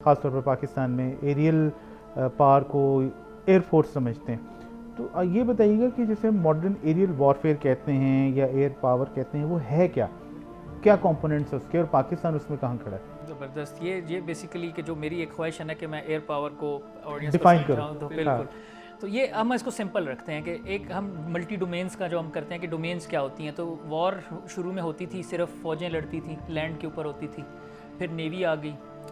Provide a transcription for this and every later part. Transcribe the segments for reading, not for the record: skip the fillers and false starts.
ख़ासतौर पर पाकिस्तान में एरियल पावर को एयरफोर्स समझते हैं। तो ये बताइएगा कि जैसे मॉडर्न एरियल वॉरफेयर कहते हैं या एयर पावर कहते हैं, वो है क्या, क्या कंपोनेंट्स है उसके, और पाकिस्तान उसमें कहाँ खड़ा है? ज़बरदस्त। ये बेसिकली कि जो मेरी एक ख्वाहिश है ना कि मैं एयर पावर को ऑडियंस को डिफाइन करो। समझाऊँ, तो बिल्कुल। तो ये हम इसको सिंपल रखते हैं कि एक हम मल्टी डोमेन्स का जो हम करते हैं कि डोमेन्स क्या होती हैं। तो वॉर शुरू में होती थी, सिर्फ फ़ौजें लड़ती थी, लैंड के ऊपर होती थी। फिर नेवी आ गई,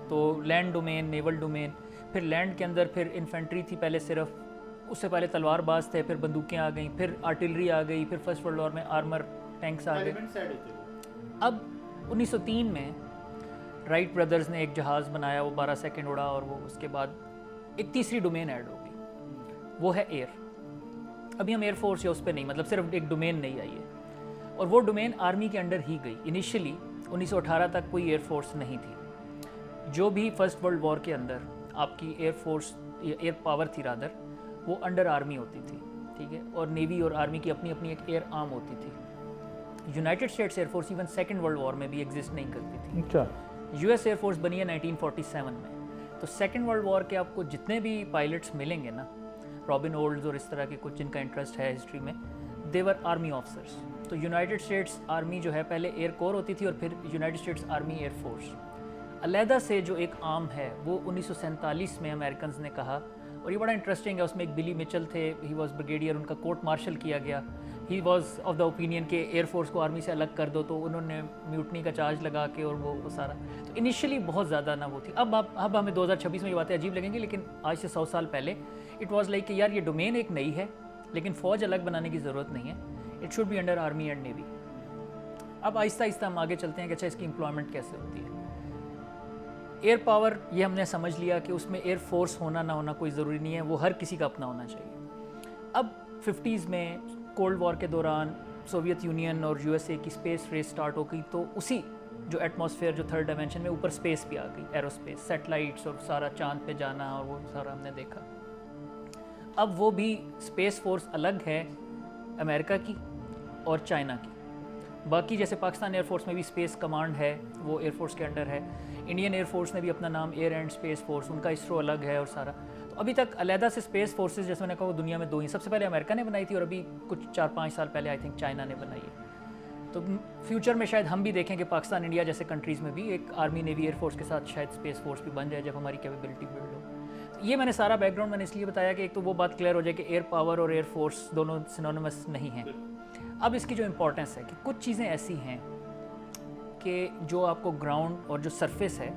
तो लैंड डोमेन, नेवल डोमेन। फिर लैंड के अंदर फिर इन्फेंट्री थी पहले सिर्फ, उससे पहले तलवारबाज थे, फिर बंदूकें आ गई, फिर आर्टिलरी आ गई, फिर फर्स्ट वर्ल्ड वॉर में आर्मर टैंक्स आ गए। अब 1903 में राइट ब्रदर्स ने एक जहाज़ बनाया, वो 12 सेकंड उड़ा, और वो उसके बाद एक तीसरी डोमेन ऐड हो गई, वो है एयर। अभी हम एयरफोर्स या उस पर नहीं, मतलब सिर्फ एक डोमेन नहीं आई है, और वो डोमेन आर्मी के अंडर ही गई। इनिशियली 1918 तक कोई एयरफोर्स नहीं थी। जो भी फर्स्ट वर्ल्ड वॉर के अंदर आपकी एयरफोर्स या एयर पावर थी रादर, वो अंडर आर्मी होती थी, ठीक है। और नेवी और आर्मी की अपनी अपनी एक एयर आर्म होती थी। United states air force even second world war में भी एग्जिस्ट नहीं करती थी। अच्छा। यूएस एयरफोर्स बनी है 1947 में। तो सेकेंड वर्ल्ड वॉर के आपको जितने भी पायलट्स मिलेंगे ना, रॉबिन ओल्ड्स और इस तरह के कुछ जिनका इंटरेस्ट है हिस्ट्री में, देवर आर्मी ऑफिसर्स। तो यूनाइटेड स्टेट्स आर्मी जो है पहले एयर कोर होती थी, और फिर यूनाइटेड स्टेट्स आर्मी एयरफोर्स। अलहदा से जो एक आर्म है वो 1947 में अमेरिकन ने कहा, और ये बड़ा इंटरेस्टिंग है। उसमें एक बिली मिचल थे, ही वॉज ब्रिगेडियर, उनका कोर्ट मार्शल किया गया। He was of the opinion के एयरफोर्स को आर्मी से अलग कर दो, तो उन्होंने म्यूटनी का चार्ज लगा के, और वो सारा। तो इनिशियली बहुत ज़्यादा ना वो थी। अब हमें 2026 में ये बातें अजीब लगेंगी, लेकिन आज से 100 साल पहले इट वॉज लाइक कि यार ये डोमेन एक नई है, लेकिन फ़ौज अलग बनाने की ज़रूरत नहीं है, it should be under army and navy. अब आहिस्ता आहिस्ता हम आगे चलते हैं कि अच्छा इसकी एम्प्लॉयमेंट कैसे होती है। एयर पावर ये हमने समझ लिया कि उसमें एयर फोर्स होना ना होना कोई ज़रूरी नहीं है, वो हर किसी का अपना होना चाहिए। अब 50s में कोल्ड वॉर के दौरान सोवियत यूनियन और यूएसए की स्पेस रेस स्टार्ट हो गई, तो उसी जो एटमॉस्फेयर जो थर्ड डायमेंशन में ऊपर स्पेस भी आ गई, एरोस्पेस, सैटेलाइट्स और सारा चांद पे जाना, और वो सारा हमने देखा। अब वो भी स्पेस फोर्स अलग है अमेरिका की और चाइना की। बाकी जैसे पाकिस्तान एयरफोर्स में भी स्पेस कमांड है, वो एयरफोर्स के अंडर है। इंडियन एयरफोर्स ने भी अपना नाम एयर एंड स्पेस फोर्स, उनका इसरो अलग है और सारा। तो अभी तक अलहदा से स्पेस फोर्सेस जैसे मैंने कहा वो दुनिया में दो ही, सबसे पहले अमेरिका ने बनाई थी, और अभी कुछ 4-5 साल पहले आई थिंक चाइना ने बनाई है। तो फ्यूचर में शायद हम भी देखें कि पाकिस्तान, इंडिया जैसे कंट्रीज़ में भी एक आर्मी, नेवी, एयरफोर्स के साथ शायद स्पेस फोर्स भी बन जाए जब हमारी कैपेबिलिटी बिल्ड हो। तो ये मैंने सारा बैकग्राउंड मैंने इसलिए बताया कि एक तो वो बात क्लियर हो जाए कि एयर पावर और एयर फोर्स दोनों सिनोनिमस नहीं हैं। अब इसकी जो इम्पोर्टेंस है कि कुछ चीज़ें ऐसी हैं कि जो आपको ग्राउंड और जो सरफेस है